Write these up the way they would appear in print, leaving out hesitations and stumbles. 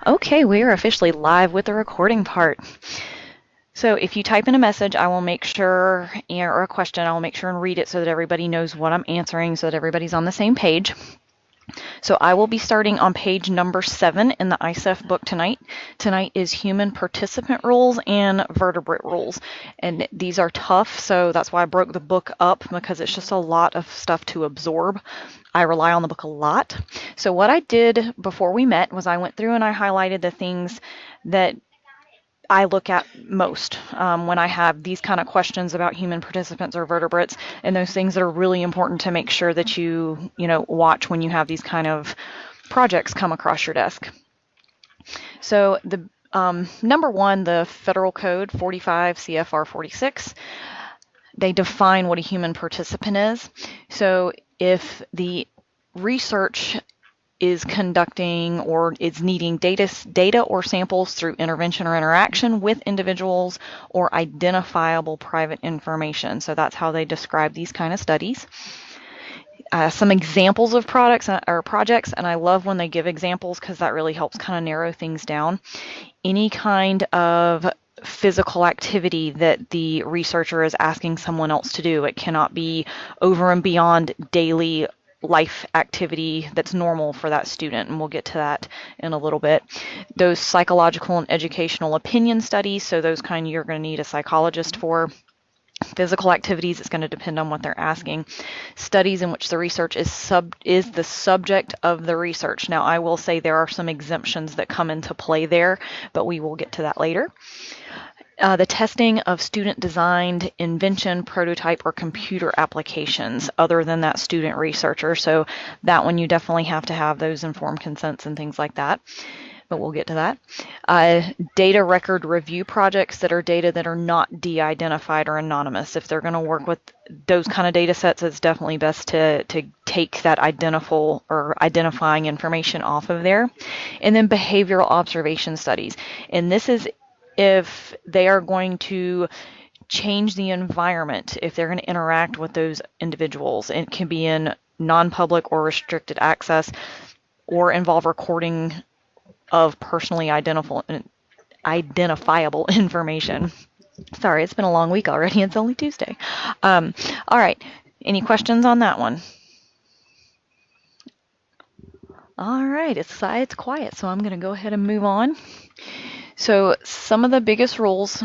Okay, we are officially live with the recording part. So if you type in a message, I will make sure, or a question, I will make sure and read it so that everybody knows what I'm answering so that everybody's on the same page. So I will be starting on page number 7 in the ISEF book tonight. Tonight is human participant rules and vertebrate rules. And these are tough, so that's why I broke the book up, because it's just a lot of stuff to absorb. I rely on the book a lot. So what I did before we met was I went through and I highlighted the things that I look at most when I have these kind of questions about human participants or vertebrates, and those things that are really important to make sure that you watch when you have these kind of projects come across your desk. So the number one, the Federal Code 45 CFR 46, they define what a human participant is. So if the research is conducting or is needing data or samples through intervention or interaction with individuals or identifiable private information. So that's how they describe these kind of studies. Some examples of products or projects, and I love when they give examples because that really helps kind of narrow things down. Any kind of physical activity that the researcher is asking someone else to do. It cannot be over and beyond daily life activity that's normal for that student, and we'll get to that in a little bit. Those psychological and educational opinion studies, so those kind you're going to need a psychologist for. Physical activities, it's going to depend on what they're asking. Studies in which the research is the subject of the research. Now, I will say there are some exemptions that come into play there, but we will get to that later. The testing of student-designed invention, prototype, or computer applications other than that student researcher. So that one you definitely have to have those informed consents and things like that. But we'll get to that. Data record review projects that are data that are not de-identified or anonymous. If they're going to work with those kind of data sets, it's definitely best to take that identifying information off of there. And then behavioral observation studies. And this is if they are going to change the environment, if they're going to interact with those individuals. It can be in non-public or restricted access or involve recording of personally identifiable information. Sorry, it's been a long week already. It's only Tuesday. All right. Any questions on that one? All right. It's quiet, so I'm going to go ahead and move on. So some of the biggest rules,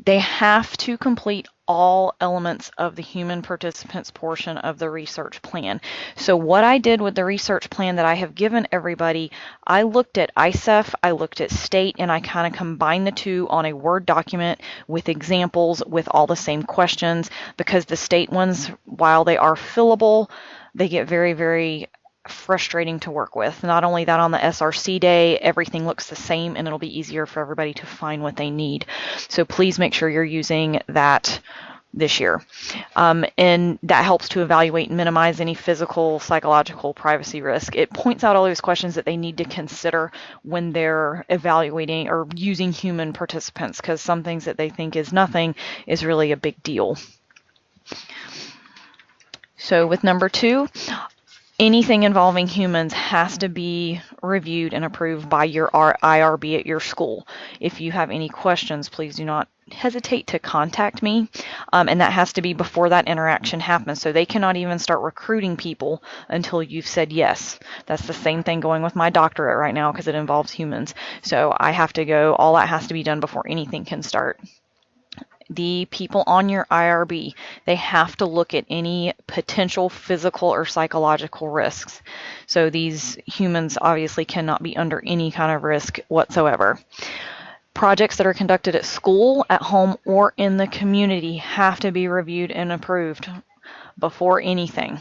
they have to complete all elements of the human participants portion of the research plan. So what I did with the research plan that I have given everybody, I looked at ISEF, I looked at state, and I kind of combined the two on a Word document with examples with all the same questions, because the state ones, while they are fillable, they get very, very frustrating to work with. Not only that, on the SRC day, everything looks the same and it'll be easier for everybody to find what they need. So please make sure you're using that this year. And that helps to evaluate and minimize any physical, psychological privacy risk. It points out all those questions that they need to consider when they're evaluating or using human participants, because some things that they think is nothing is really a big deal. So with number 2, anything involving humans has to be reviewed and approved by your IRB at your school. If you have any questions, please do not hesitate to contact me, and that has to be before that interaction happens. So they cannot even start recruiting people until you've said yes. That's the same thing going with my doctorate right now because it involves humans. So I have to go, all that has to be done before anything can start. The people on your IRB, they have to look at any potential physical or psychological risks. So these humans obviously cannot be under any kind of risk whatsoever. Projects that are conducted at school, at home, or in the community have to be reviewed and approved before anything.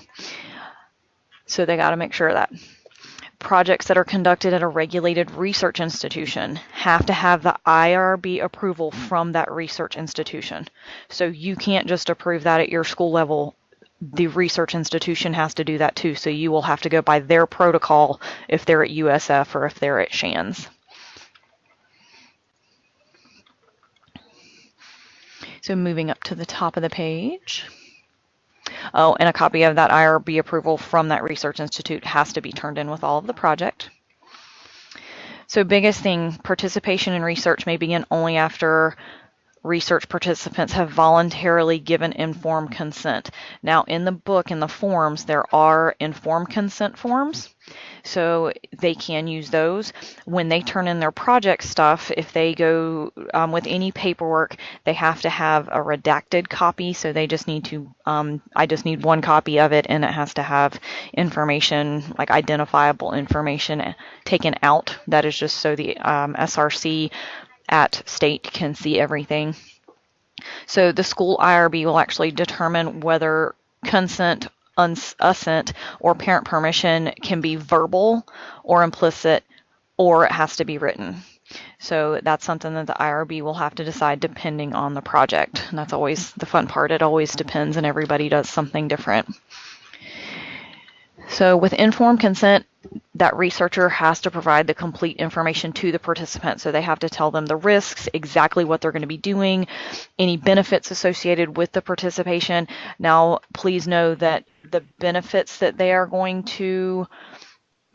So they got to make sure of that. Projects that are conducted at a regulated research institution have to have the IRB approval from that research institution. So you can't just approve that at your school level. The research institution has to do that too. So you will have to go by their protocol if they're at USF or if they're at Shands. So moving up to the top of the page. Oh, and a copy of that IRB approval from that research institute has to be turned in with all of the project. So biggest thing, participation in research may begin only after research participants have voluntarily given informed consent. Now, in the book, in the forms, there are informed consent forms, so they can use those. When they turn in their project stuff, if they go with any paperwork, they have to have a redacted copy, so they just need to, I just need one copy of it, and it has to have information, like identifiable information, taken out. That is just so the SRC at state can see everything. So the school IRB will actually determine whether consent, assent, or parent permission can be verbal or implicit, or it has to be written. So that's something that the IRB will have to decide depending on the project. And that's always the fun part. It always depends, and everybody does something different. So with informed consent, that researcher has to provide the complete information to the participant. So they have to tell them the risks, exactly what they're going to be doing, any benefits associated with the participation. Now, please know that the benefits that they are going to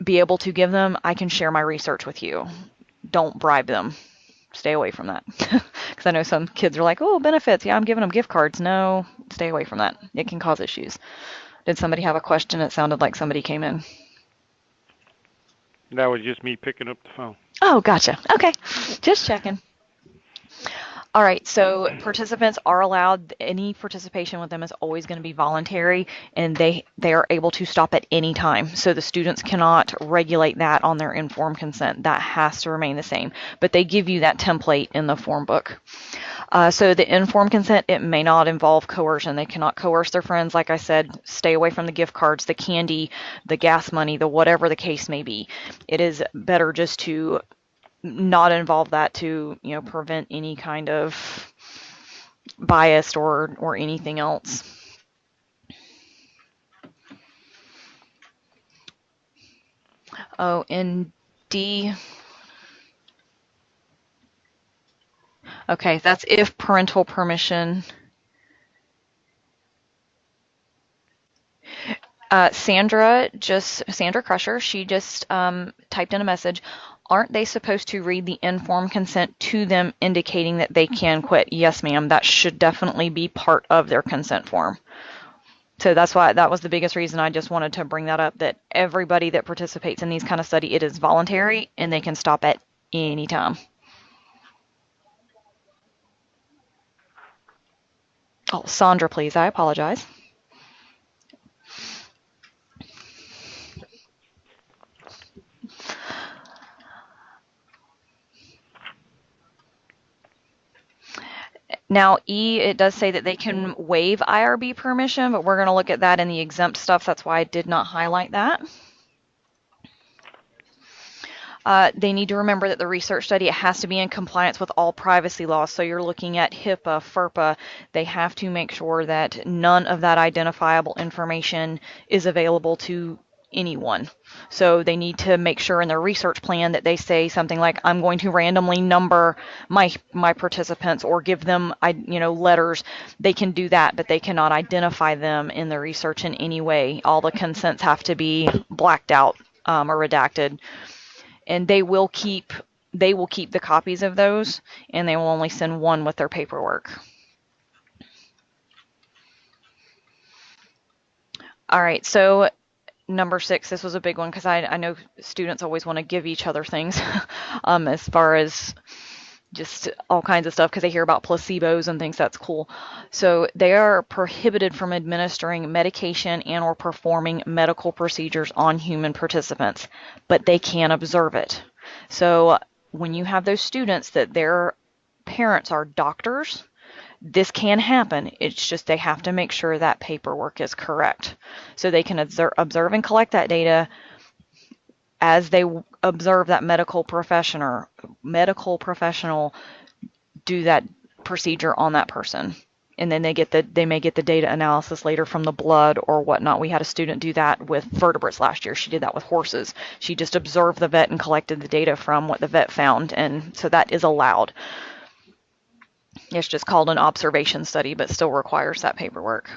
be able to give them, I can share my research with you. Don't bribe them. Stay away from that. Because I know some kids are like, oh, benefits. Yeah, I'm giving them gift cards. No, stay away from that. It can cause issues. Did somebody have a question? It sounded like somebody came in. That was just me picking up the phone. Oh, gotcha. Okay, just checking. All right, so participants are allowed, any participation with them is always going to be voluntary, and they are able to stop at any time. So the students cannot regulate that on their informed consent. That has to remain the same. But they give you that template in the form book. So the informed consent, it may not involve coercion. They cannot coerce their friends. Like I said, stay away from the gift cards, the candy, the gas money, the whatever the case may be. It is better just to not involve that to, prevent any kind of bias or anything else. Oh, and D. Okay, that's if parental permission. Sandra Crusher, she just typed in a message. Aren't they supposed to read the informed consent to them indicating that they can quit? Yes, ma'am. That should definitely be part of their consent form. So that's why that was the biggest reason I just wanted to bring that up, that everybody that participates in these kind of study, it is voluntary and they can stop at any time. Oh, Sandra, please. I apologize. Now, E, it does say that they can waive IRB permission, but we're going to look at that in the exempt stuff. That's why I did not highlight that. They need to remember that the research study, it has to be in compliance with all privacy laws. So you're looking at HIPAA, FERPA. They have to make sure that none of that identifiable information is available to anyone. So they need to make sure in their research plan that they say something like, I'm going to randomly number my participants or give them letters. They can do that, but they cannot identify them in the research in any way. All the consents have to be blacked out or redacted. And they will keep the copies of those, and they will only send one with their paperwork. All right, so number 6, this was a big one because I know students always want to give each other things as far as just all kinds of stuff because they hear about placebos and things. That's cool. So they are prohibited from administering medication and or performing medical procedures on human participants, but they can observe it. So when you have those students that their parents are doctors, this can happen. It's just they have to make sure that paperwork is correct. So they can observe and collect that data as they observe that medical professional do that procedure on that person. And then they may get the data analysis later from the blood or whatnot. We had a student do that with vertebrates last year. She did that with horses. She just observed the vet and collected the data from what the vet found. And so that is allowed. It's just called an observation study, but still requires that paperwork.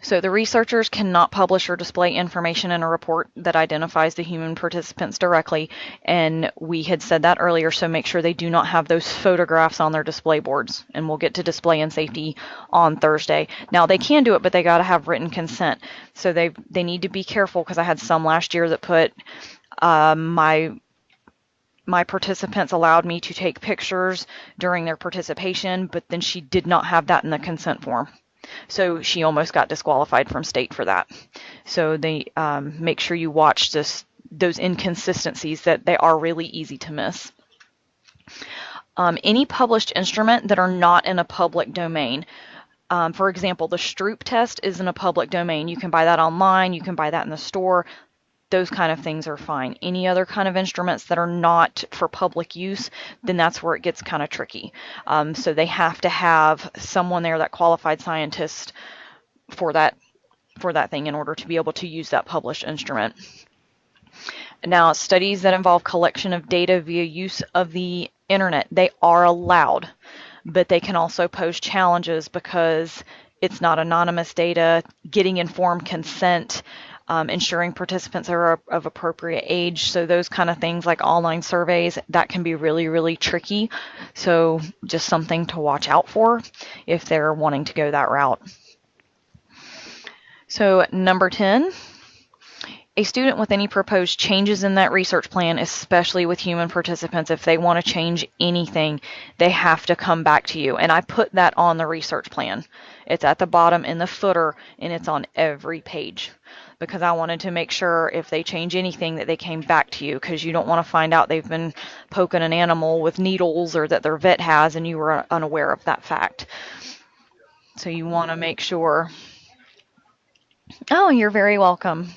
So the researchers cannot publish or display information in a report that identifies the human participants directly, and we had said that earlier, so make sure they do not have those photographs on their display boards, and we'll get to display and safety on Thursday. Now they can do it, but they got to have written consent, so they need to be careful, because I had some last year that put my participants allowed me to take pictures during their participation, but then she did not have that in the consent form. So she almost got disqualified from state for that. So they make sure you watch those inconsistencies, that they are really easy to miss. Any published instrument that are not in a public domain. For example, the Stroop test is in a public domain. You can buy that online, you can buy that in the store. Those kind of things are fine. Any other kind of instruments that are not for public use, then that's where it gets kind of tricky. So they have to have someone there, that qualified scientist, for that thing in order to be able to use that published instrument. Now, studies that involve collection of data via use of the internet, they are allowed, but they can also pose challenges because it's not anonymous data, getting informed consent, ensuring participants are of appropriate age. So those kind of things, like online surveys, that can be really, really tricky. So just something to watch out for if they're wanting to go that route. So number 10, a student with any proposed changes in that research plan, especially with human participants, if they want to change anything, they have to come back to you. And I put that on the research plan. It's at the bottom in the footer, and it's on every page, because I wanted to make sure if they change anything that they came back to you, because you don't want to find out they've been poking an animal with needles, or that their vet has, and you were unaware of that fact. So you want to make sure. Oh, you're very welcome.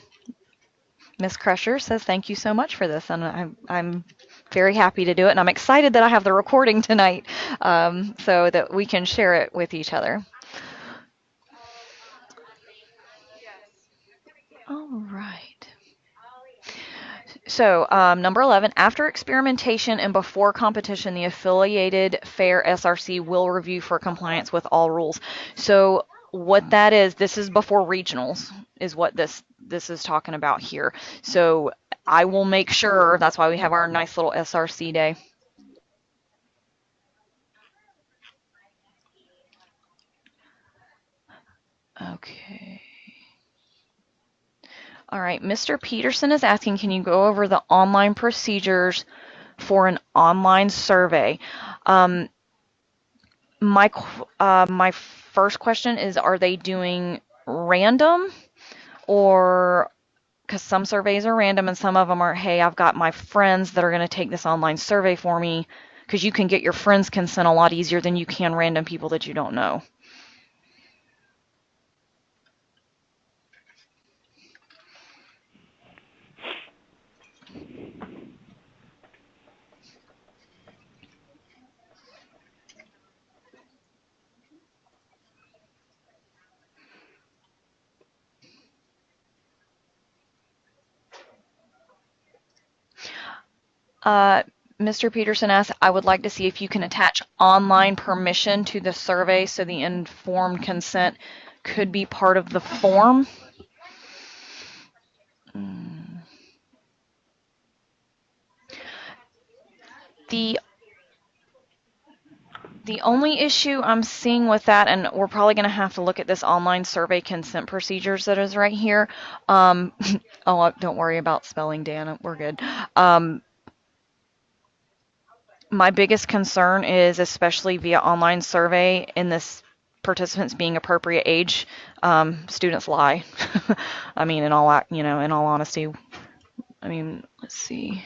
Miss Crusher says thank you so much for this, and I'm very happy to do it, and I'm excited that I have the recording tonight, so that we can share it with each other. All right. So number 11, after experimentation and before competition, the affiliated fair SRC will review for compliance with all rules. So what that is, this is before regionals, is what this is talking about here. So I will make sure, that's why we have our nice little SRC day. Okay. All right, Mr. Peterson is asking, can you go over the online procedures for an online survey? My first question is, are they doing random, or because some surveys are random and some of them are, hey, I've got my friends that are going to take this online survey for me, because you can get your friends' consent a lot easier than you can random people that you don't know. Mr. Peterson asks, I would like to see if you can attach online permission to the survey so the informed consent could be part of the form. The only issue I'm seeing with that, and we're probably going to have to look at this online survey consent procedures that is right here. Oh, don't worry about spelling, Dan. We're good. My biggest concern is, especially via online survey, in this participants being appropriate age, students lie. I mean, in all honesty. I mean, let's see.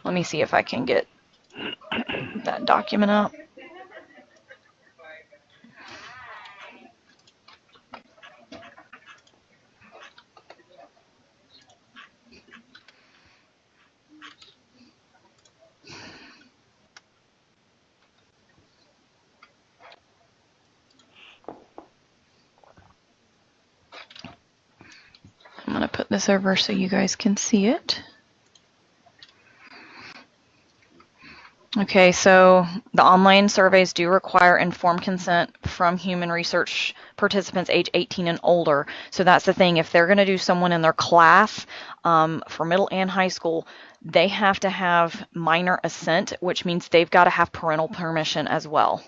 Let me see if I can get that document out. I'm going to put this over so you guys can see it. Okay, so the online surveys do require informed consent from human research participants age 18 and older. So that's the thing. If they're going to do someone in their class for middle and high school, they have to have minor assent, which means they've got to have parental permission as well.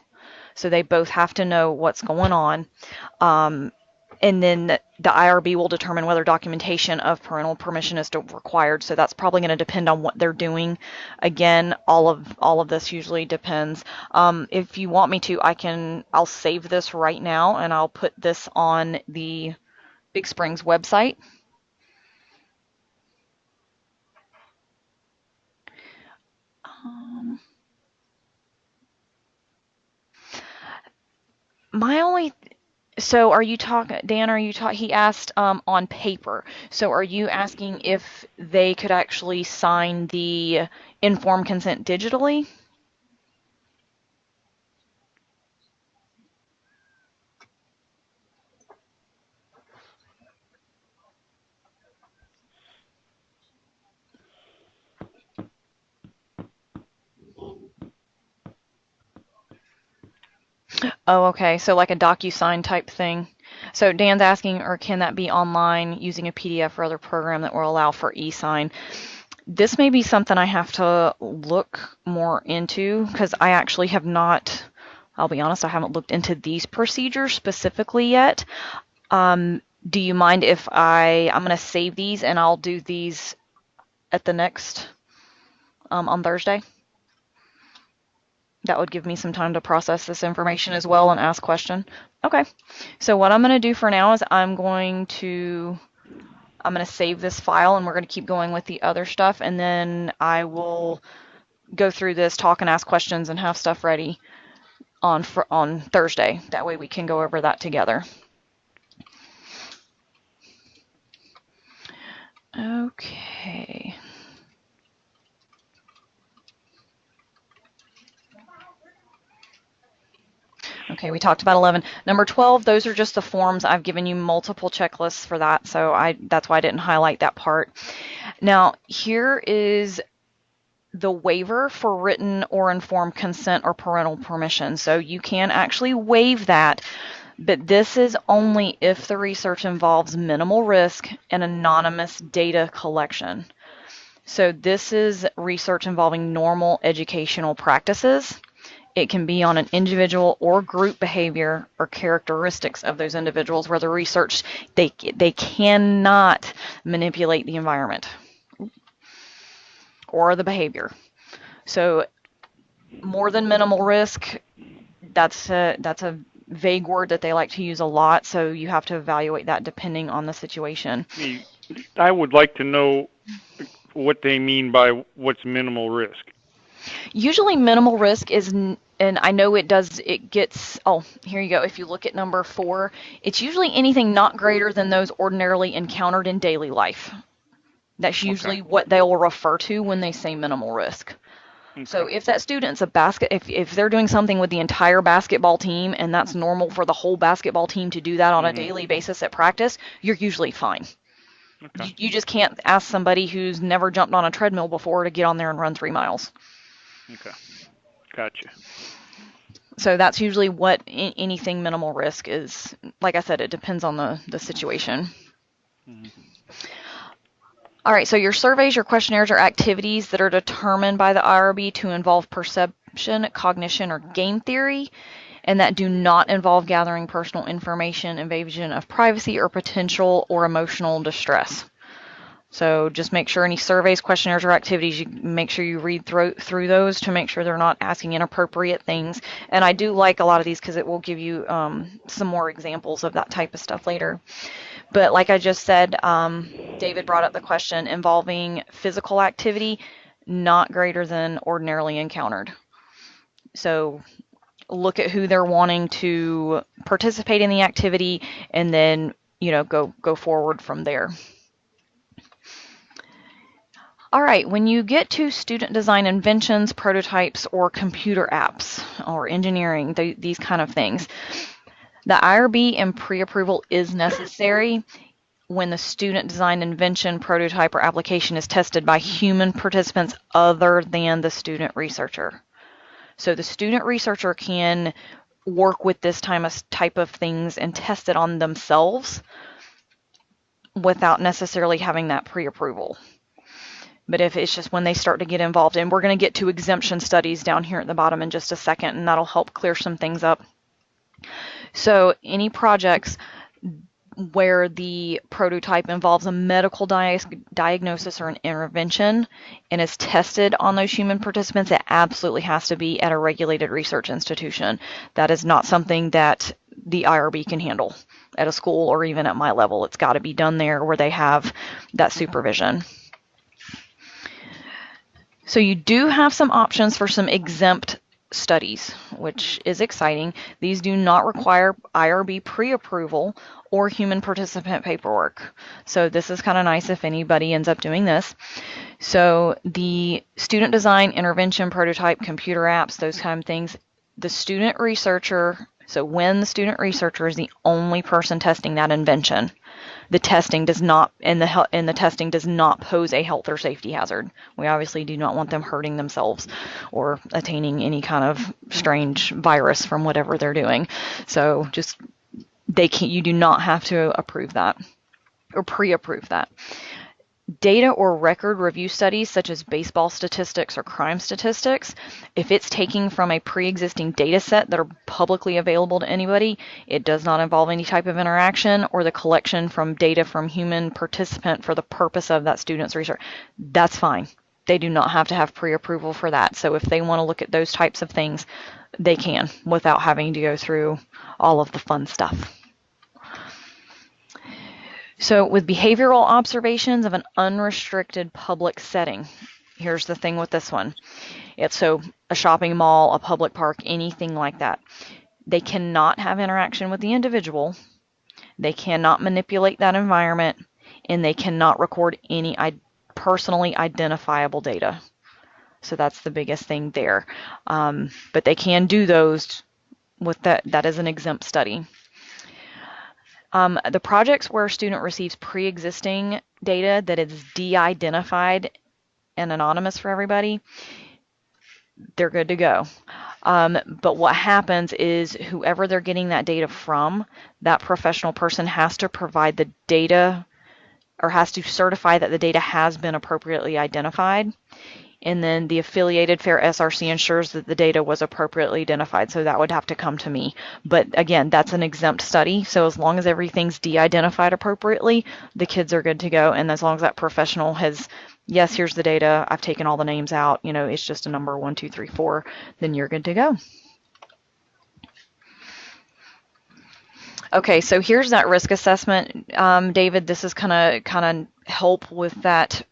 So they both have to know what's going on. And then the IRB will determine whether documentation of parental permission is still required. So that's probably going to depend on what they're doing. Again, all of this usually depends. If you want me to, I'll save this right now and I'll put this on the Big Springs website. My only So are you talking, Dan, he asked on paper. So are you asking if they could actually sign the informed consent digitally? Oh, okay. So like a DocuSign type thing. So Dan's asking, or can that be online using a PDF or other program that will allow for e-sign? This may be something I have to look more into because I actually have not, I'll be honest, I haven't looked into these procedures specifically yet. Do you mind if I'm going to save these and I'll do these at the next, on Thursday? That would give me some time to process this information as well and ask questions. Okay. So what I'm going to do for now is I'm going to save this file and we're going to keep going with the other stuff, and then I will go through this, talk and ask questions and have stuff ready on Thursday. That way we can go over that together. Okay. Okay, we talked about 11. Number 12, those are just the forms. I've given you multiple checklists for that, so that's why I didn't highlight that part. Now, here is the waiver for written or informed consent or parental permission. So you can actually waive that, but this is only if the research involves minimal risk and anonymous data collection. So this is research involving normal educational practices. It can be on an individual or group behavior or characteristics of those individuals where the research, they cannot manipulate the environment or the behavior. So more than minimal risk, that's a vague word that they like to use a lot, so you have to evaluate that depending on the situation. I would like to know what they mean by what's minimal risk. Usually minimal risk is, and I know it gets, oh, here you go. If you look at number 4, it's usually anything not greater than those ordinarily encountered in daily life. That's usually what they'll refer to when they say minimal risk. Okay. So if that student's if they're doing something with the entire basketball team and that's normal for the whole basketball team to do that on a daily basis at practice, you're usually fine. Okay. You just can't ask somebody who's never jumped on a treadmill before to get on there and run 3 miles. Okay, gotcha. So that's usually what anything minimal risk is. Like I said, it depends on the situation. Mm-hmm. All right, so your surveys, your questionnaires are activities that are determined by the IRB to involve perception, cognition, or game theory, and that do not involve gathering personal information, invasion of privacy, or potential or emotional distress. So just make sure any surveys, questionnaires, or activities, you make sure you read through those to make sure they're not asking inappropriate things. And I do like a lot of these because it will give you some more examples of that type of stuff later. But like I just said, David brought up the question involving physical activity not greater than ordinarily encountered. So look at who they're wanting to participate in the activity and then, go forward from there. All right, when you get to student design inventions, prototypes, or computer apps, or engineering, these kind of things, the IRB and pre-approval is necessary when the student design invention, prototype, or application is tested by human participants other than the student researcher. So the student researcher can work with this type of things and test it on themselves without necessarily having that pre-approval. But if it's just when they start to get involved, and we're going to get to exemption studies down here at the bottom in just a second, and that'll help clear some things up. So any projects where the prototype involves a medical diagnosis or an intervention and is tested on those human participants, it absolutely has to be at a regulated research institution. That is not something that the IRB can handle at a school or even at my level. It's got to be done there where they have that supervision. So you do have some options for some exempt studies, which is exciting. These do not require IRB pre-approval or human participant paperwork. So this is kind of nice if anybody ends up doing this. So the student design, intervention, prototype, computer apps, those kind of things, the student researcher, so when the student researcher is the only person testing that invention, the testing does not, and the testing does not pose a health or safety hazard. We obviously do not want them hurting themselves or attaining any kind of strange virus from whatever they're doing. So just you do not have to approve that or pre-approve that. Data or record review studies such as baseball statistics or crime statistics, if it's taking from a pre-existing data set that are publicly available to anybody, it does not involve any type of interaction or the collection from data from human participant for the purpose of that student's research, that's fine. They do not have to have pre-approval for that. So if they want to look at those types of things, they can without having to go through all of the fun stuff. So with behavioral observations of an unrestricted public setting, here's the thing with this one. It's so a shopping mall, a public park, anything like that. They cannot have interaction with the individual. They cannot manipulate that environment, and they cannot record any personally identifiable data. So that's the biggest thing there. But they can do those with that. That is an exempt study. The projects where a student receives pre-existing data that is de-identified and anonymous for everybody, they're good to go. But what happens is whoever they're getting that data from, that professional person has to provide the data or has to certify that the data has been appropriately identified. And then the affiliated FAIR SRC ensures that the data was appropriately identified. So that would have to come to me. But again, that's an exempt study. So as long as everything's de-identified appropriately, the kids are good to go. And as long as that professional has, yes, here's the data, I've taken all the names out, you know, it's just a number 1, 2, 3, 4, then you're good to go. Okay, so here's that risk assessment. David, this is kind of help with that,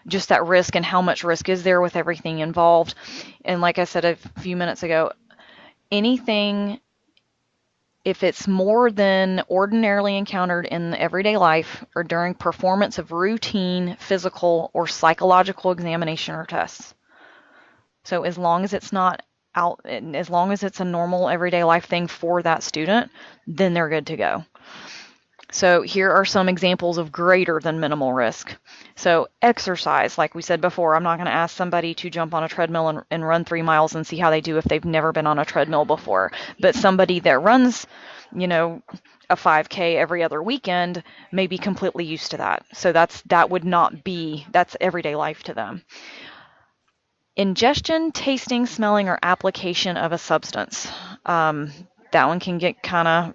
just that risk and how much risk is there with everything involved. And like I said a few minutes ago, anything, if it's more than ordinarily encountered in everyday life or during performance of routine physical or psychological examination or tests. So as long as it's not out, as long as it's a normal everyday life thing for that student, then they're good to go. So here are some examples of greater than minimal risk. So exercise, like we said before, I'm not going to ask somebody to jump on a treadmill and run 3 miles and see how they do if they've never been on a treadmill before. But somebody that runs, you know, a 5K every other weekend may be completely used to that. So that's everyday life to them. Ingestion, tasting, smelling, or application of a substance. That one can get kind of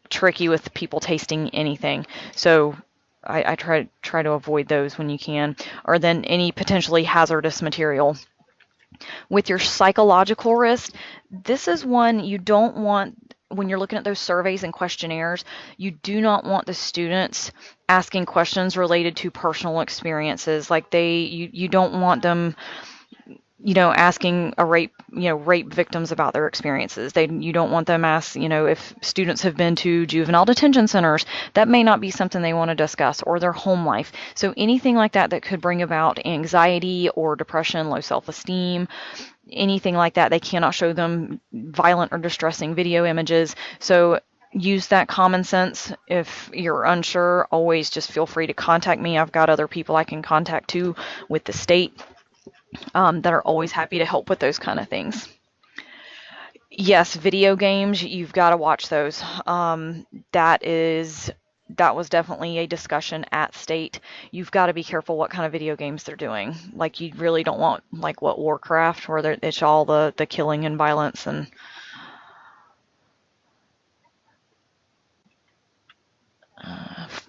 tricky with people tasting anything. So I try to avoid those when you can. Or then any potentially hazardous material. With your psychological risk, this is one you don't want, when you're looking at those surveys and questionnaires, you do not want the students asking questions related to personal experiences. Like you don't want them, you know, asking rape victims about their experiences. You don't want them ask, you know, if students have been to juvenile detention centers. That may not be something they want to discuss, or their home life. So anything like that that could bring about anxiety or depression, low self-esteem, anything like that, they cannot show them violent or distressing video images. So use that common sense. If you're unsure, always just feel free to contact me. I've got other people I can contact too with the state. That are always happy to help with those kind of things. Yes, video games, you've got to watch those. That is that was definitely a discussion at state. You've got to be careful what kind of video games they're doing. Like you really don't want like what Warcraft, where it's all the killing and violence and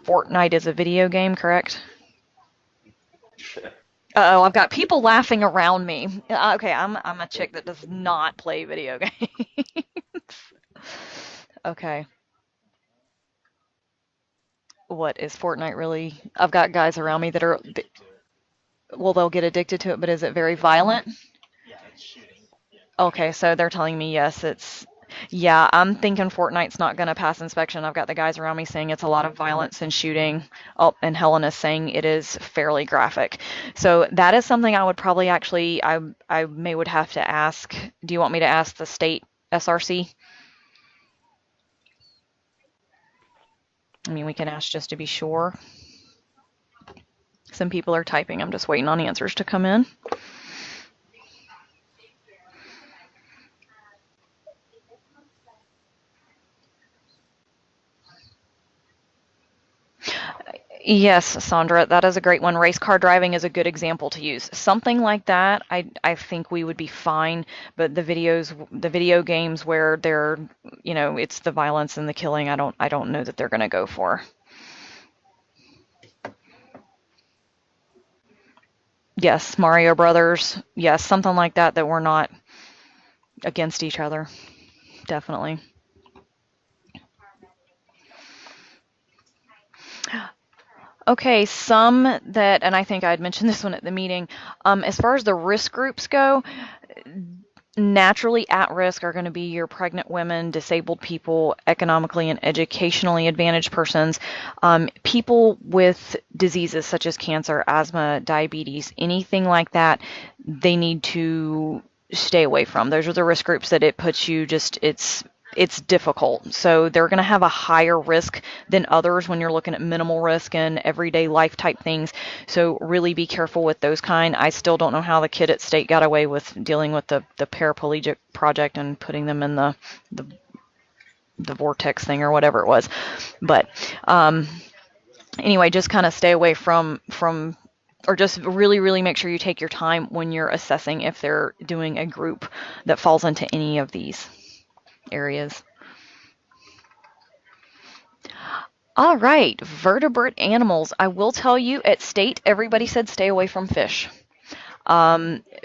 Fortnite is a video game, correct? Uh-oh, I've got people laughing around me. Okay, I'm a chick that does not play video games. Okay. What is Fortnite really? I've got guys around me that are, well, they'll get addicted to it, but is it very violent? Okay, so they're telling me yes, yeah, I'm thinking Fortnite's not going to pass inspection. I've got the guys around me saying it's a lot of violence and shooting. Oh, and Helen is saying it is fairly graphic. So that is something I would probably actually, I may would have to ask. Do you want me to ask the state SRC? I mean, we can ask just to be sure. Some people are typing. I'm just waiting on answers to come in. Yes, Sandra, that is a great one. Race car driving is a good example to use. Something like that, I think we would be fine. But the video games where they're, it's the violence and the killing, I don't know that they're going to go for. Yes, Mario Brothers. Yes, something like that that we're not against each other. Definitely. Okay, some that, and I think I had mentioned this one at the meeting, as far as the risk groups go, naturally at risk are going to be your pregnant women, disabled people, economically and educationally advantaged persons, people with diseases such as cancer, asthma, diabetes, anything like that, they need to stay away from. Those are the risk groups that it puts you just, it's difficult. So they're going to have a higher risk than others when you're looking at minimal risk and everyday life type things. So really be careful with those kind. I still don't know how the kid at state got away with dealing with the paraplegic project and putting them in the, the vortex thing or whatever it was. But anyway, just kind of stay away from or just really, really make sure you take your time when you're assessing if they're doing a group that falls into any of these areas. All right, vertebrate animals. I will tell you, at state, everybody said stay away from fish.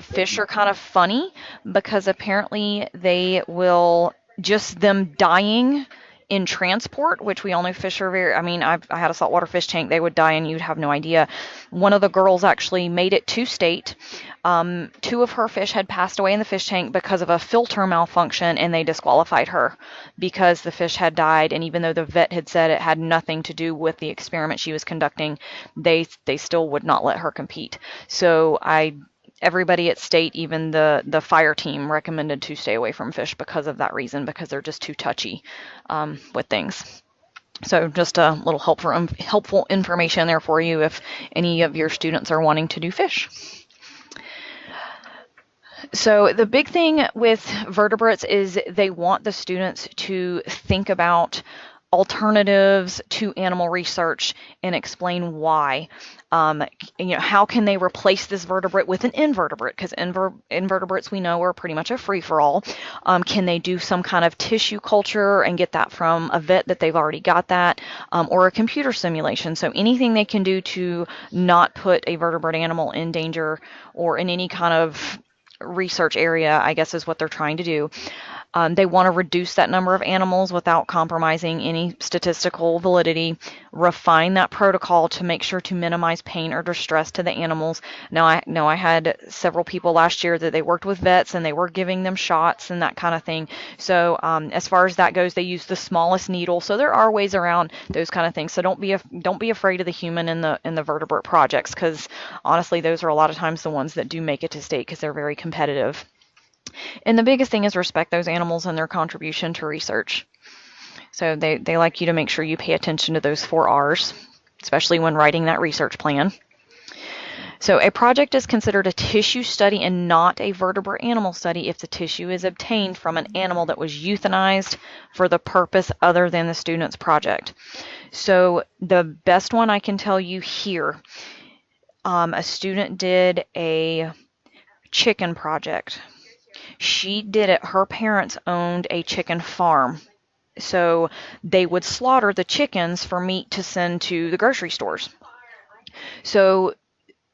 Fish are kind of funny because apparently they will just them dying in transport, which we all know fish are very. I mean, I had a saltwater fish tank; they would die, and you'd have no idea. One of the girls actually made it to state. Two of her fish had passed away in the fish tank because of a filter malfunction, and they disqualified her because the fish had died. And even though the vet had said it had nothing to do with the experiment she was conducting, they still would not let her compete. So everybody at state, even the fire team, recommended to stay away from fish because of that reason, because they're just too touchy with things. So just a little helpful information there for you if any of your students are wanting to do fish. So the big thing with vertebrates is they want the students to think about alternatives to animal research and explain why. How can they replace this vertebrate with an invertebrate? Because invertebrates we know are pretty much a free-for-all. Can they do some kind of tissue culture and get that from a vet that they've already got that, or a computer simulation? So anything they can do to not put a vertebrate animal in danger or in any kind of research area, I guess is what they're trying to do. They want to reduce that number of animals without compromising any statistical validity, refine that protocol to make sure to minimize pain or distress to the animals. Now, I know I had several people last year that they worked with vets and they were giving them shots and that kind of thing. So as far as that goes, they use the smallest needle. So there are ways around those kind of things. So don't be afraid of the human in the vertebrate projects, because honestly, those are a lot of times the ones that do make it to state because they're very competitive. And the biggest thing is respect those animals and their contribution to research. So they like you to make sure you pay attention to those 4 R's, especially when writing that research plan. So a project is considered a tissue study and not a vertebrate animal study if the tissue is obtained from an animal that was euthanized for the purpose other than the student's project. So the best one I can tell you here, a student did a chicken project. She did it, her parents owned a chicken farm. So they would slaughter the chickens for meat to send to the grocery stores. So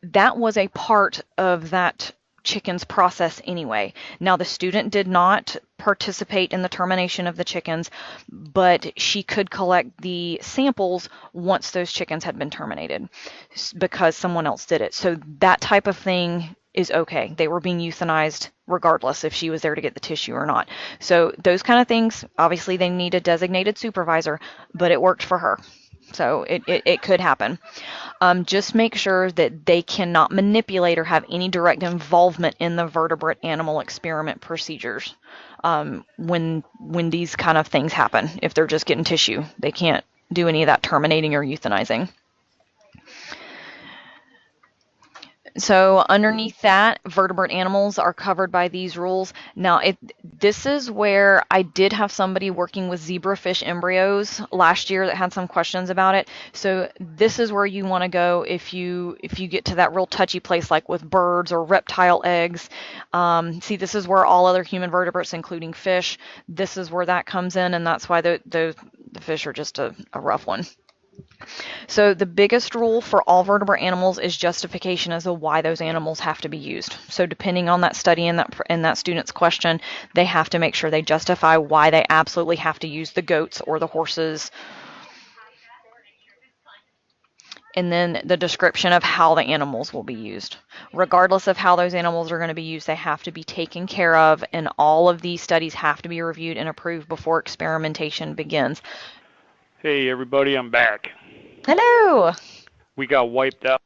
that was a part of that chicken's process anyway. Now, the student did not participate in the termination of the chickens, but she could collect the samples once those chickens had been terminated because someone else did it. So that type of thing is okay. They were being euthanized regardless if she was there to get the tissue or not. So those kind of things, obviously they need a designated supervisor, but it worked for her. So it could happen. Just make sure that they cannot manipulate or have any direct involvement in the vertebrate animal experiment procedures when these kind of things happen. If they're just getting tissue, they can't do any of that terminating or euthanizing. So underneath that, vertebrate animals are covered by these rules. Now, this is where I did have somebody working with zebrafish embryos last year that had some questions about it. So this is where you want to go if you get to that real touchy place, like with birds or reptile eggs. See, this is where all other human vertebrates, including fish, this is where that comes in, and that's why the fish are just a rough one. So the biggest rule for all vertebrate animals is justification as to why those animals have to be used. So depending on that study and that student's question, they have to make sure they justify why they absolutely have to use the goats or the horses. And then the description of how the animals will be used. Regardless of how those animals are going to be used, they have to be taken care of, and all of these studies have to be reviewed and approved before experimentation begins. Hey, everybody, I'm back. Hello! We got wiped out.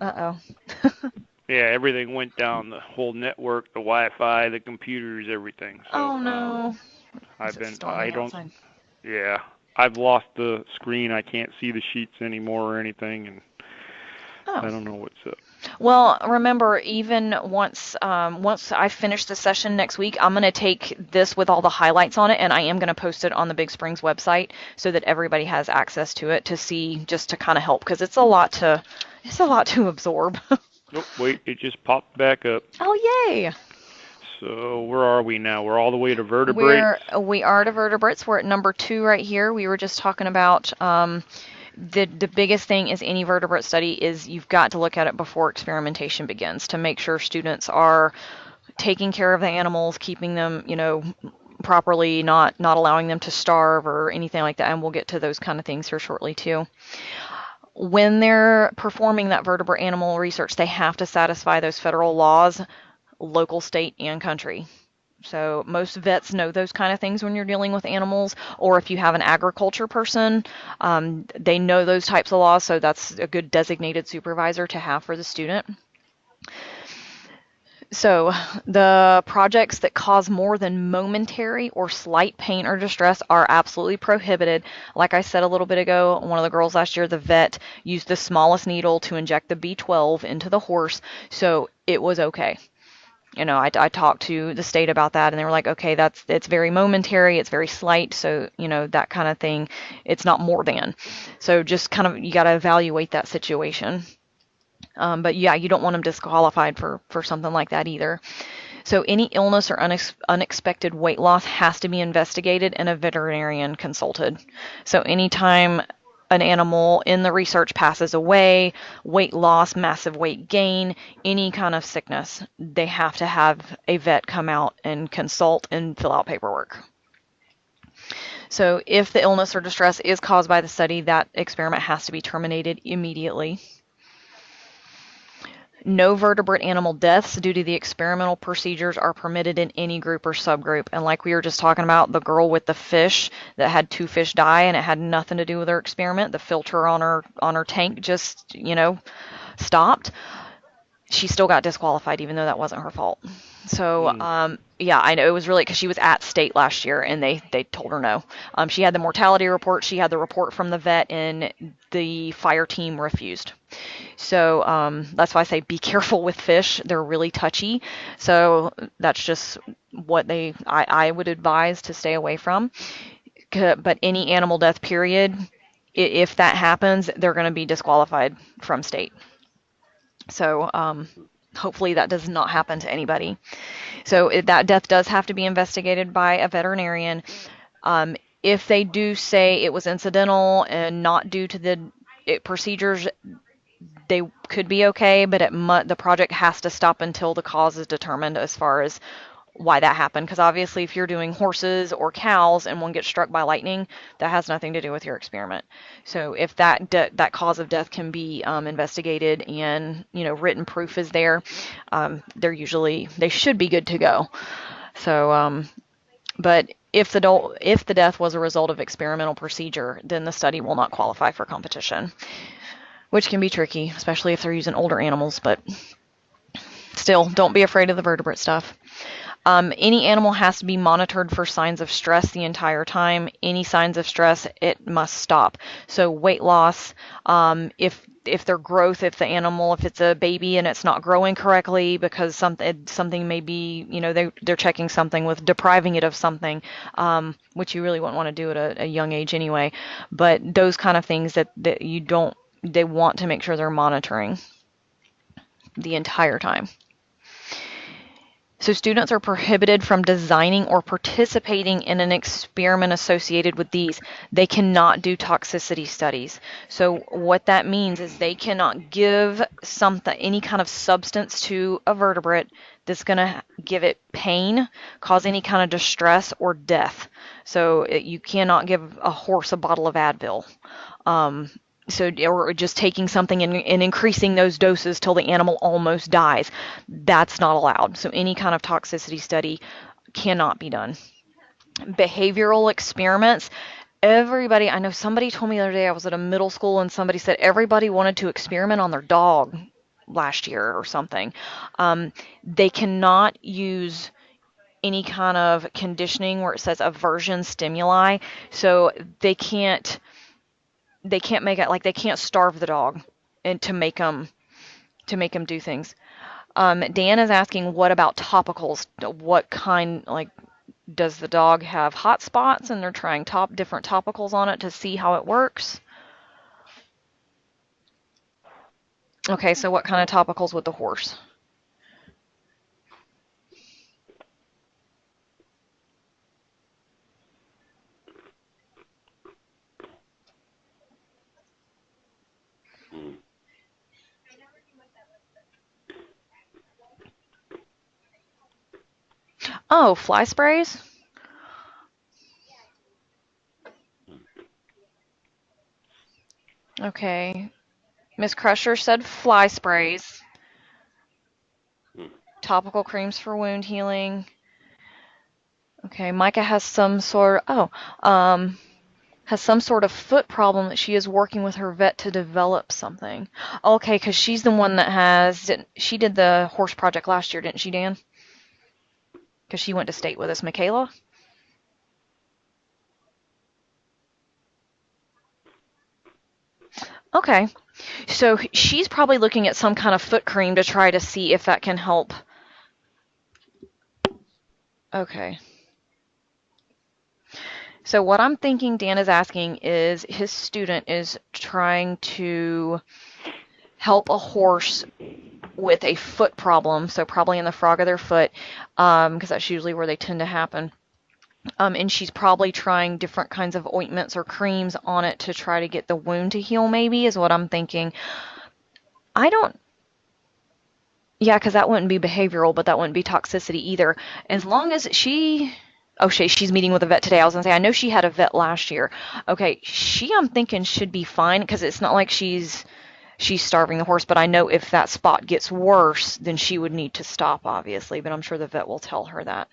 Uh-oh. Yeah, everything went down. The whole network, the Wi-Fi, the computers, everything. So, oh, no. Yeah, I've lost the screen. I can't see the sheets anymore or anything, and I don't know what's up. Well, remember, even once I finish the session next week, I'm going to take this with all the highlights on it, and I am going to post it on the Big Springs website so that everybody has access to it to see, just to kind of help, because it's a lot to absorb. Nope, wait, it just popped back up. Oh, yay! So where are we now? We're all the way to vertebrates? We are to vertebrates. We're at number 2 right here. We were just talking about the biggest thing is any vertebrate study is you've got to look at it before experimentation begins to make sure students are taking care of the animals, keeping them, properly, not allowing them to starve or anything like that. And we'll get to those kind of things here shortly too. When they're performing that vertebrate animal research, they have to satisfy those federal laws, local, state, and country. So most vets know those kind of things when you're dealing with animals, or if you have an agriculture person, they know those types of laws, so that's a good designated supervisor to have for the student. So the projects that cause more than momentary or slight pain or distress are absolutely prohibited. Like I said a little bit ago, one of the girls last year, the vet, used the smallest needle to inject the B12 into the horse, so it was okay. I talked to the state about that, and they were like, okay, it's very momentary, it's very slight, so, that kind of thing, it's not more than. So just kind of, you got to evaluate that situation. But yeah, you don't want them disqualified for something like that either. So any illness or unexpected weight loss has to be investigated and a veterinarian consulted. So anytime an animal in the research passes away, weight loss, massive weight gain, any kind of sickness, they have to have a vet come out and consult and fill out paperwork. So if the illness or distress is caused by the study, that experiment has to be terminated immediately. No vertebrate animal deaths due to the experimental procedures are permitted in any group or subgroup. And like we were just talking about, the girl with the fish that had 2 fish die and it had nothing to do with her experiment, the filter on her tank just, stopped. She still got disqualified even though that wasn't her fault. So, Mm. yeah, I know it was really because she was at state last year and they told her no. She had the mortality report, she had the report from the vet, and the fire team refused. So that's why I say be careful with fish. They're really touchy. So that's just what I would advise to stay away from. But any animal death, period, if that happens, they're going to be disqualified from state. So hopefully that does not happen to anybody. So that death does have to be investigated by a veterinarian. If they do say it was incidental and not due to the procedures, they could be okay, but the project has to stop until the cause is determined as far as why that happened. Because obviously, if you're doing horses or cows and one gets struck by lightning, that has nothing to do with your experiment. So if that cause of death can be investigated and written proof is there, they should be good to go. So, but if the death was a result of experimental procedure, then the study will not qualify for competition, which can be tricky, especially if they're using older animals. But still, don't be afraid of the vertebrate stuff. Any animal has to be monitored for signs of stress the entire time. Any signs of stress, it must stop. So weight loss, if their growth, if it's a baby and it's not growing correctly because something may be, they're checking something with depriving it of something, which you really wouldn't want to do at a young age anyway. But those kind of things that they want to make sure they're monitoring the entire time. So students are prohibited from designing or participating in an experiment associated with these. They cannot do toxicity studies. So what that means is they cannot give any kind of substance to a vertebrate that's going to give it pain, cause any kind of distress or death. So you cannot give a horse a bottle of Advil. Or just taking something and increasing those doses till the animal almost dies. That's not allowed. So any kind of toxicity study cannot be done. Behavioral experiments. I know somebody told me the other day, I was at a middle school and somebody said everybody wanted to experiment on their dog last year or something. They cannot use any kind of conditioning where it says aversion stimuli. So they can't make it, like, they can't starve the dog and to make them do things. Dan is asking, what about topicals? What kind, like, does the dog have hot spots and they're trying different topicals on it to see how it works? Okay, so what kind of topicals with the horse? Oh, fly sprays? Okay. Miss Crusher said fly sprays. Topical creams for wound healing. Okay, Micah has has some sort of foot problem that she is working with her vet to develop something. Okay, because she's the one she did the horse project last year, didn't she, Dan? Because she went to state with us, Michaela. Okay, so she's probably looking at some kind of foot cream to try to see if that can help. Okay. So what I'm thinking Dan is asking is his student is trying to help a horse with a foot problem, so probably in the frog of their foot, because that's usually where they tend to happen. And she's probably trying different kinds of ointments or creams on it to try to get the wound to heal, maybe, is what I'm thinking. I don't, yeah, because that wouldn't be behavioral, but that wouldn't be toxicity either. As long as she's meeting with a vet today. I was going to say, I know she had a vet last year. Okay, I'm thinking, should be fine, because it's not like she's starving the horse, but I know if that spot gets worse, then she would need to stop, obviously, but I'm sure the vet will tell her that.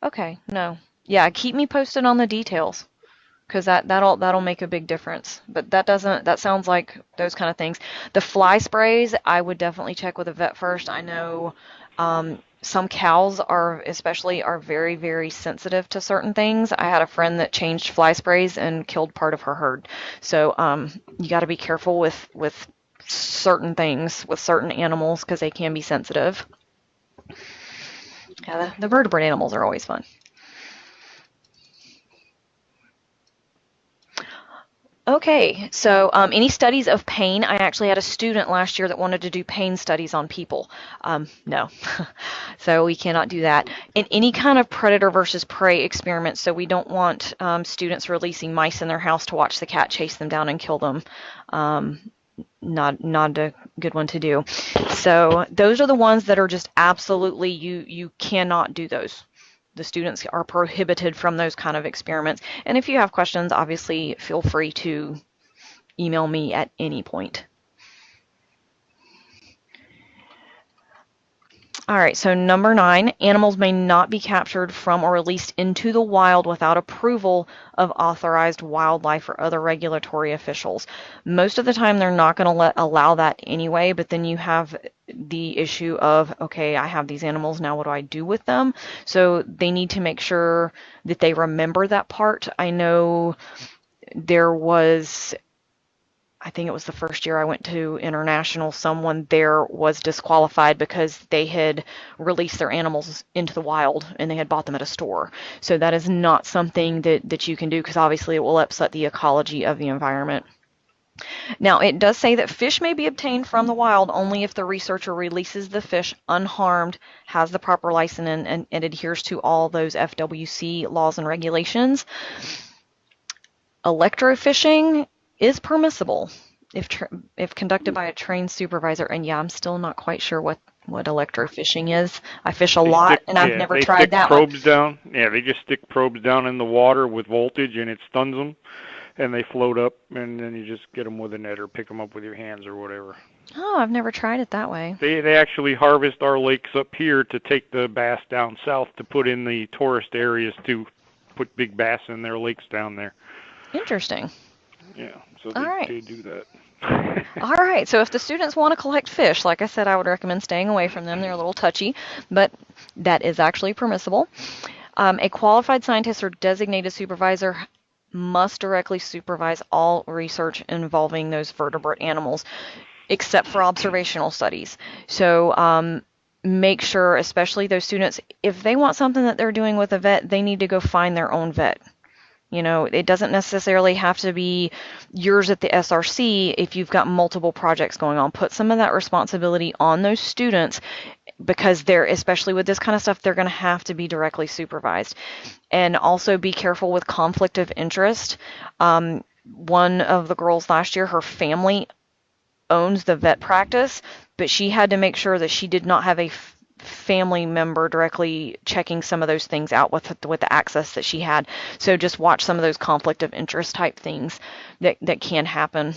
Okay, no. Yeah, keep me posted on the details. because that'll make a big difference. But that sounds like those kind of things. The fly sprays, I would definitely check with a vet first. I know some cows are very, very sensitive to certain things. I had a friend that changed fly sprays and killed part of her herd. So you got to be careful with certain things with certain animals because they can be sensitive. Yeah, the vertebrate animals are always fun. Okay, so any studies of pain? I actually had a student last year that wanted to do pain studies on people. No, so we cannot do that. In any kind of predator versus prey experiment, so we don't want students releasing mice in their house to watch the cat chase them down and kill them. Not a good one to do. So those are the ones that are just absolutely you cannot do those. The students are prohibited from those kind of experiments. And if you have questions, obviously feel free to email me at any point. All right, so number 9, animals may not be captured from or released into the wild without approval of authorized wildlife or other regulatory officials. Most of the time, they're not going to allow that anyway, but then you have the issue of, okay, I have these animals, now what do I do with them? So they need to make sure that they remember that part. I know there was, I think it was the first year I went to international, someone there was disqualified because they had released their animals into the wild and they had bought them at a store. So that is not something that you can do because obviously it will upset the ecology of the environment. Now, it does say that fish may be obtained from the wild only if the researcher releases the fish unharmed, has the proper license, and adheres to all those FWC laws and regulations. Electrofishing is permissible if conducted by a trained supervisor. And yeah, I'm still not quite sure what electrofishing is. I fish a lot, and I've never tried that one. They stick probes down. Yeah, they just stick probes down in the water with voltage, and it stuns them, and they float up, and then you just get them with a net or pick them up with your hands or whatever. Oh, I've never tried it that way. They actually harvest our lakes up here to take the bass down south to put in the tourist areas to put big bass in their lakes down there. Interesting. Yeah, so they do that. All right, so if the students want to collect fish, like I said, I would recommend staying away from them. They're a little touchy, but that is actually permissible. A qualified scientist or designated supervisor must directly supervise all research involving those vertebrate animals, except for observational studies. So make sure, especially those students, if they want something that they're doing with a vet, they need to go find their own vet. You know, it doesn't necessarily have to be yours at the SRC if you've got multiple projects going on. Put some of that responsibility on those students because they're, especially with this kind of stuff, they're going to have to be directly supervised. And also be careful with conflict of interest. One of the girls last year, her family owns the vet practice, but she had to make sure that she did not have a family member directly checking some of those things out with the access that she had. So just watch some of those conflict of interest type things that can happen.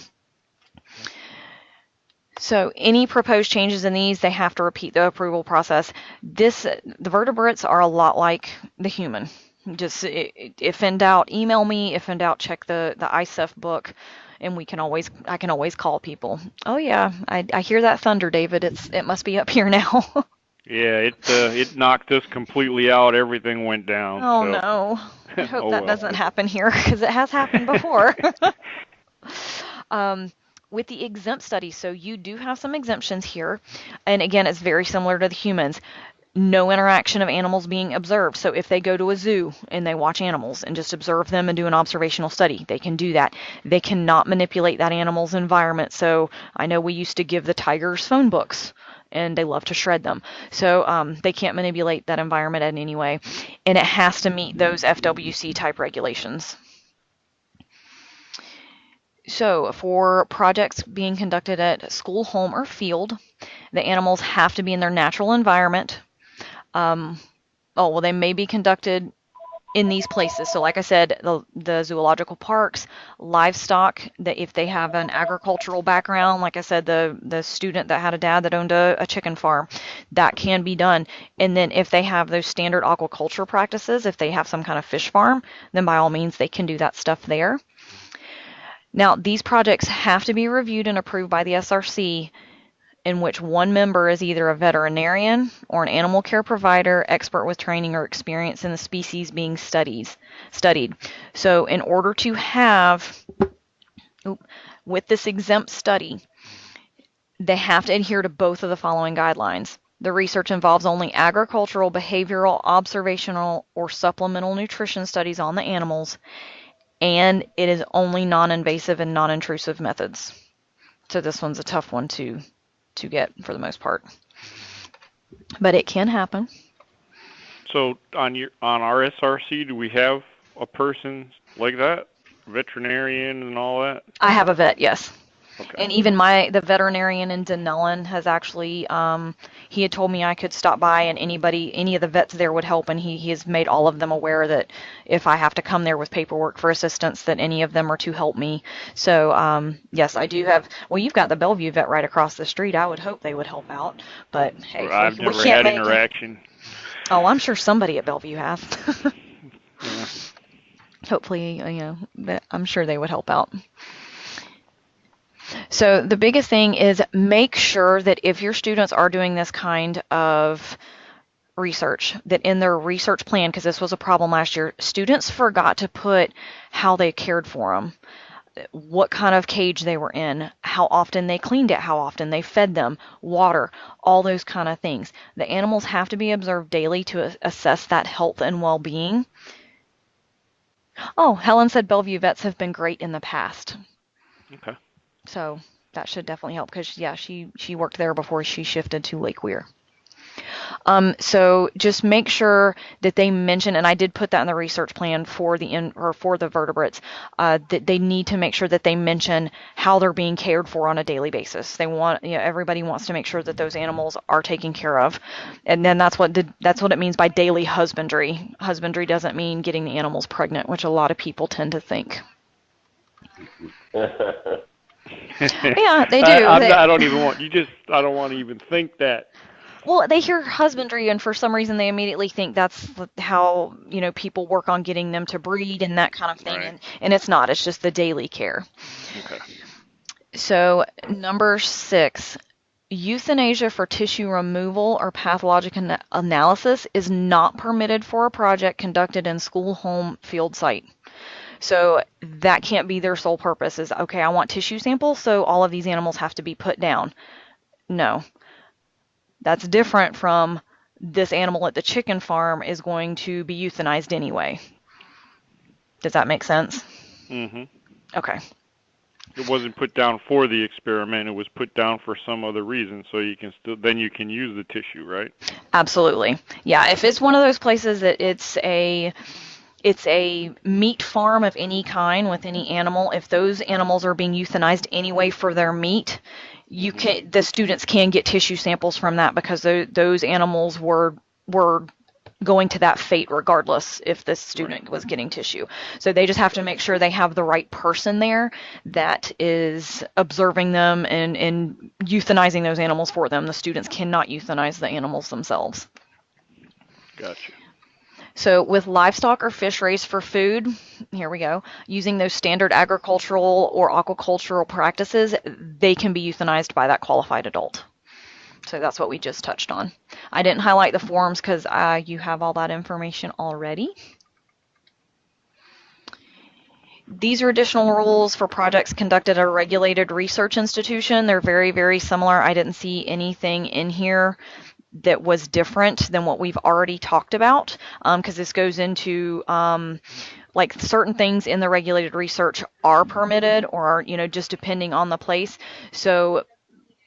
So any proposed changes in these, they have to repeat the approval process. The vertebrates are a lot like the human. Just if in doubt, email me. If in doubt, check the ICEF book, and I can always call people. Oh yeah, I hear that thunder, David. It must be up here now. Yeah, it knocked us completely out. Everything went down. Oh so. No, I hope that doesn't happen here because it has happened before. With the exempt studies, so you do have some exemptions here, and again, it's very similar to the humans. No interaction of animals being observed. So if they go to a zoo and they watch animals and just observe them and do an observational study, they can do that. They cannot manipulate that animal's environment. So I know we used to give the tigers phone books and they love to shred them. So they can't manipulate that environment in any way. And it has to meet those FWC type regulations. So for projects being conducted at school, home, or field, the animals have to be in their natural environment. They may be conducted in these places. So like I said, the zoological parks, livestock, that if they have an agricultural background, like I said, the student that had a dad that owned a chicken farm, that can be done. And then if they have those standard aquaculture practices, if they have some kind of fish farm, then by all means they can do that stuff there. Now, these projects have to be reviewed and approved by the SRC, in which one member is either a veterinarian or an animal care provider, expert with training or experience in the species being studied. So in order to have, with this exempt study, they have to adhere to both of the following guidelines. The research involves only agricultural, behavioral, observational, or supplemental nutrition studies on the animals, and it is only non-invasive and non-intrusive methods. So this one's a tough one to get for the most part, but it can happen. So on our SRC, do we have a person like that, veterinarian and all that? I have a vet, yes. Okay. And even the veterinarian in Denellen has actually, he had told me I could stop by and any of the vets there would help, and he has made all of them aware that if I have to come there with paperwork for assistance, that any of them are to help me. So, yes, I do have, well, you've got the Bellevue vet right across the street. I would hope they would help out, but hey, I've we never can't had make interaction. Oh, I'm sure somebody at Bellevue has. Yeah. Hopefully, I'm sure they would help out. So the biggest thing is make sure that if your students are doing this kind of research, that in their research plan, because this was a problem last year, students forgot to put how they cared for them, what kind of cage they were in, how often they cleaned it, how often they fed them, water, all those kind of things. The animals have to be observed daily to assess that health and well-being. Oh, Helen said Bellevue vets have been great in the past. Okay. So that should definitely help because, yeah, she worked there before she shifted to Lake Weir. So just make sure that they mention, and I did put that in the research plan for the vertebrates, that they need to make sure that they mention how they're being cared for on a daily basis. They want, everybody wants to make sure that those animals are taken care of, and then that's what it means by daily husbandry. Husbandry doesn't mean getting the animals pregnant, which a lot of people tend to think. Yeah, they do. I don't even want I don't want to even think that. Well, they hear husbandry, and for some reason they immediately think that's how, people work on getting them to breed and that kind of thing. Right. And it's not. It's just the daily care. Okay. So, number 6, euthanasia for tissue removal or pathologic analysis is not permitted for a project conducted in school, home, field site. So that can't be their sole purpose is, okay, I want tissue samples, so all of these animals have to be put down. No. That's different from this animal at the chicken farm is going to be euthanized anyway. Does that make sense? Mm-hmm. Okay. It wasn't put down for the experiment. It was put down for some other reason, so you can use the tissue, right? Absolutely. Yeah, if it's one of those places that it's a meat farm of any kind with any animal, if those animals are being euthanized anyway for their meat, the students can get tissue samples from that because those animals were going to that fate regardless if the student was getting tissue. So they just have to make sure they have the right person there that is observing them and euthanizing those animals for them. The students cannot euthanize the animals themselves. Gotcha. So with livestock or fish raised for food, here we go, using those standard agricultural or aquacultural practices, they can be euthanized by that qualified adult. So that's what we just touched on. I didn't highlight the forms because you have all that information already. These are additional rules for projects conducted at a regulated research institution. They're very, very similar. I didn't see anything in here that was different than what we've already talked about, because this goes into like certain things in the regulated research are permitted or are, just depending on the place. So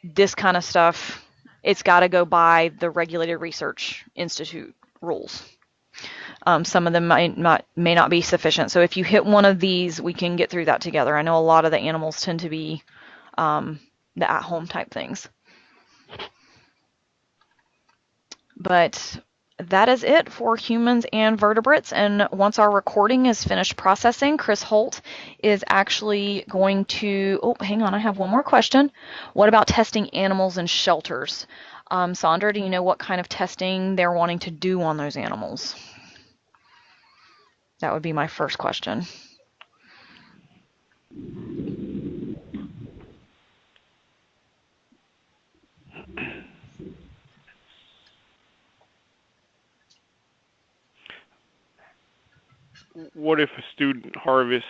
this kind of stuff, it's got to go by the regulated research institute rules. Some of them may not be sufficient. So if you hit one of these, we can get through that together. I know a lot of the animals tend to be the at-home type things. But that is it for humans and vertebrates. And once our recording is finished processing, Chris Holt is actually going to, oh, hang on, I have one more question. What about testing animals in shelters? Sandra, do you know what kind of testing they're wanting to do on those animals? That would be my first question. What if a student harvests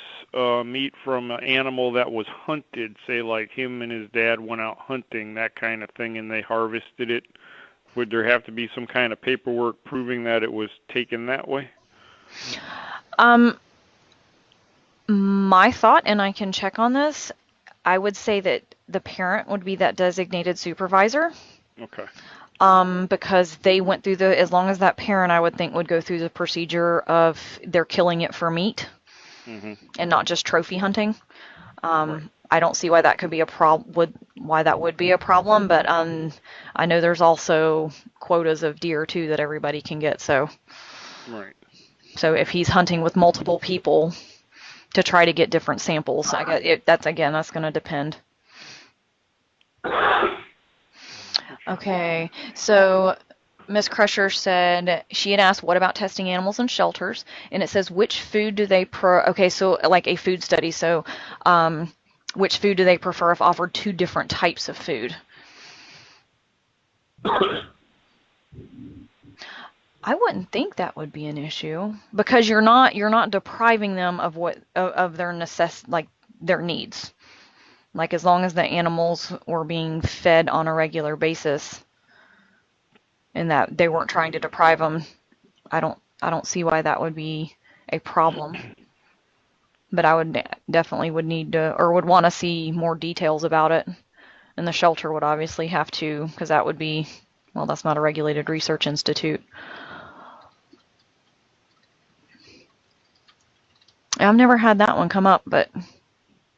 meat from an animal that was hunted, say like him and his dad went out hunting, that kind of thing, and they harvested it? Would there have to be some kind of paperwork proving that it was taken that way? Um, my thought, and I can check on this, I would say that the parent would be that designated supervisor. Okay. Because they went through as long as that parent, I would think, would go through the procedure of they're killing it for meat Mhm. and not just trophy hunting. Right. I don't see why that could be a why that would be a problem, but I know there's also quotas of deer too that everybody can get. Right. So if he's hunting with multiple people to try to get different samples, I guess that's going to depend. Okay, so Miss Crusher said she had asked, what about testing animals in shelters? And it says, which food do they okay, so like a food study. So, which food do they prefer if offered two different types of food? I wouldn't think that would be an issue because you're not depriving them of of their like their needs. Like as long as the animals were being fed on a regular basis and that they weren't trying to deprive them, I don't see why that would be a problem. But I would definitely would need to or would want to see more details about it. And the shelter would obviously have to, because that would be, well, that's not a regulated research institute. I've never had that one come up, but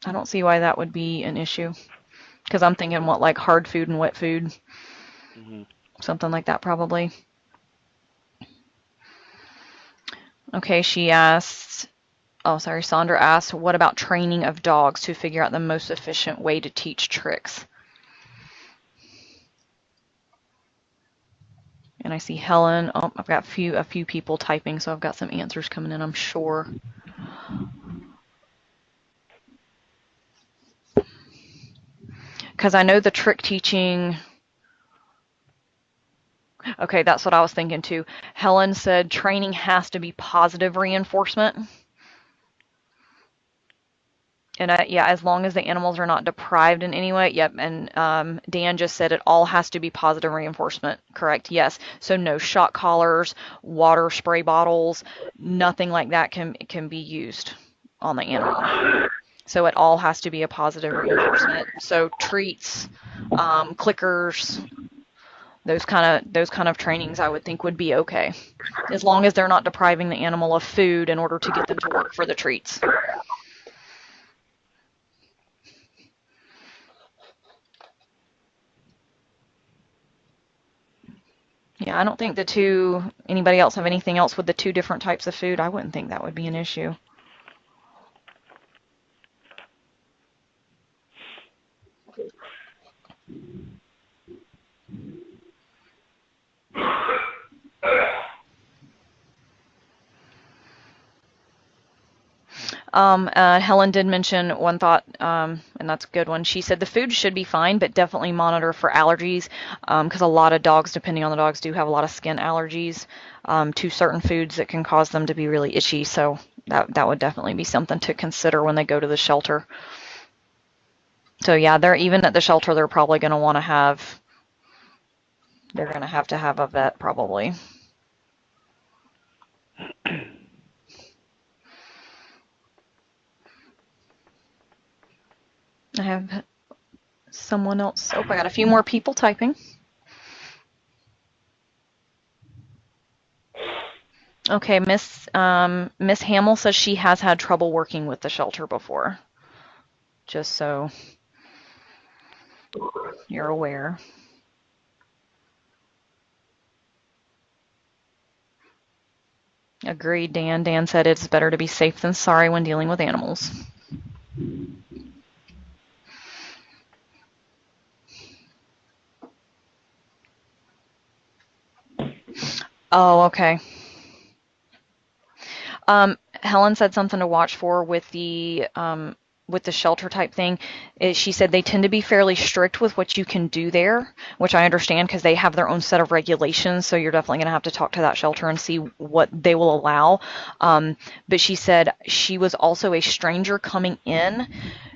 I don't see why that would be an issue. Because I'm thinking what, like hard food and wet food, Mhm. something like that probably. Okay, she asked, oh, sorry, Sandra asked, what about training of dogs to figure out the most efficient way to teach tricks? And I see Helen. Oh, I've got a few people typing, so I've got some answers coming in, I'm sure. Because I know the trick teaching. Okay, that's what I was thinking too. Helen said training has to be positive reinforcement. And yeah, as long as the animals are not deprived in any way. Yep. And Dan just said it all has to be positive reinforcement. Correct. Yes. So no shock collars, water spray bottles, nothing like that can be used on the animal. So it all has to be a positive reinforcement. So treats, clickers, those kind of trainings I would think would be okay, as long as they're not depriving the animal of food in order to get them to work for the treats. Yeah, I don't think anybody else have anything else with the two different types of food? I wouldn't think that would be an issue. Helen did mention one thought, and that's a good one. She said the food should be fine, but definitely monitor for allergies, because a lot of dogs, depending on the dogs, do have a lot of skin allergies to certain foods that can cause them to be really itchy. So that would definitely be something to consider when they go to the shelter. So yeah, they're even at the shelter, they're probably going to want to have, they're going to have a vet probably. I have someone else. Oh, I got a few more people typing. Okay, Miss Hamill says she has had trouble working with the shelter before. Just so you're aware. Agreed, Dan. Dan said it's better to be safe than sorry when dealing with animals. Oh, okay. Helen said something to watch for with the shelter type thing. She said they tend to be fairly strict with what you can do there, which I understand because they have their own set of regulations. So you're definitely going to have to talk to that shelter and see what they will allow. But she said she was also a stranger coming in,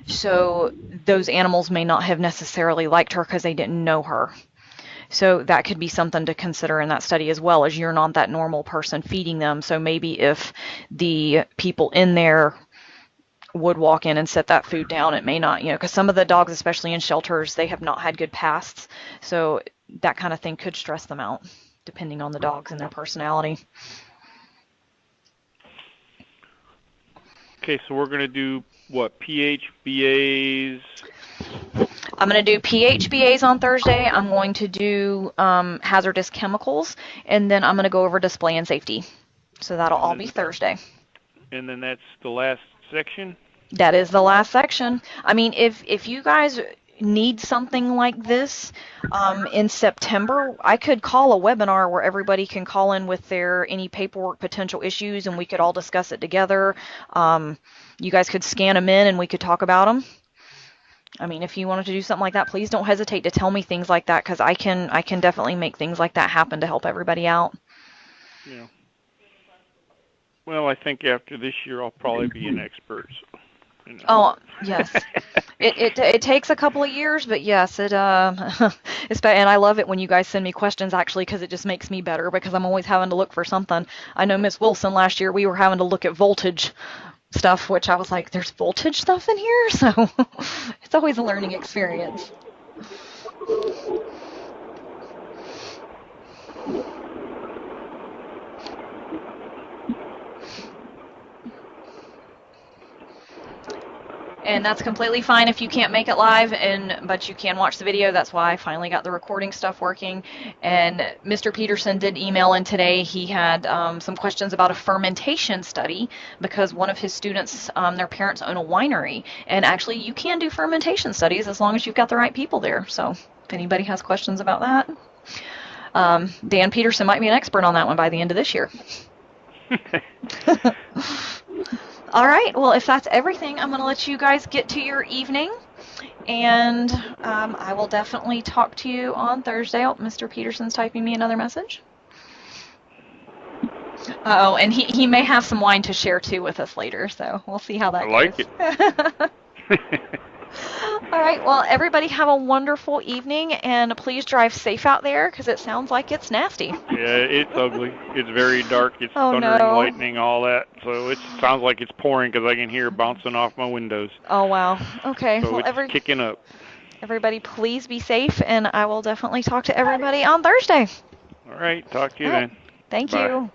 so those animals may not have necessarily liked her because they didn't know her. So that could be something to consider in that study as well, as you're not that normal person feeding them. So maybe if the people in there would walk in and set that food down, it may not, because some of the dogs, especially in shelters, they have not had good pasts. So that kind of thing could stress them out, depending on the dogs and their personality. Okay, so we're going to do what? PHBAs? I'm going to do PHBAs on Thursday. I'm going to do hazardous chemicals, and then I'm going to go over display and safety. So that'll all be Thursday. And then that's the last section? That is the last section. I mean, if you guys need something like this in September, I could call a webinar where everybody can call in with their any paperwork potential issues, and we could all discuss it together. You guys could scan them in, and we could talk about them. I mean, if you wanted to do something like that, please don't hesitate to tell me things like that, because I can definitely make things like that happen to help everybody out. Yeah. Well, I think after this year, I'll probably be an expert. So, Oh, yes. It takes a couple of years, but yes, it's better. And I love it when you guys send me questions, actually, because it just makes me better, because I'm always having to look for something. I know Miss Wilson last year, we were having to look at voltage stuff, which I was like, there's voltage stuff in here? So it's always a learning experience. And that's completely fine if you can't make it live, but you can watch the video. That's why I finally got the recording stuff working. And Mr. Peterson did email in today. He had some questions about a fermentation study, because one of his students, their parents own a winery. And actually, you can do fermentation studies as long as you've got the right people there. So if anybody has questions about that, Dan Peterson might be an expert on that one by the end of this year. All right, well, if that's everything, I'm going to let you guys get to your evening, and I will definitely talk to you on Thursday. Oh, Mr. Peterson's typing me another message. Uh-oh, and he may have some wine to share, too, with us later, so we'll see how that goes. I like it. All right, well, everybody have a wonderful evening, and please drive safe out there, because it sounds like it's nasty. Yeah, it's ugly. It's very dark. It's thundering, no. lightning, all that. So it sounds like it's pouring, because I can hear it bouncing off my windows. Oh, wow. Okay. So well, it's kicking up. Everybody, please be safe, and I will definitely talk to everybody on Thursday. All right, talk to you then. Thank Bye. you.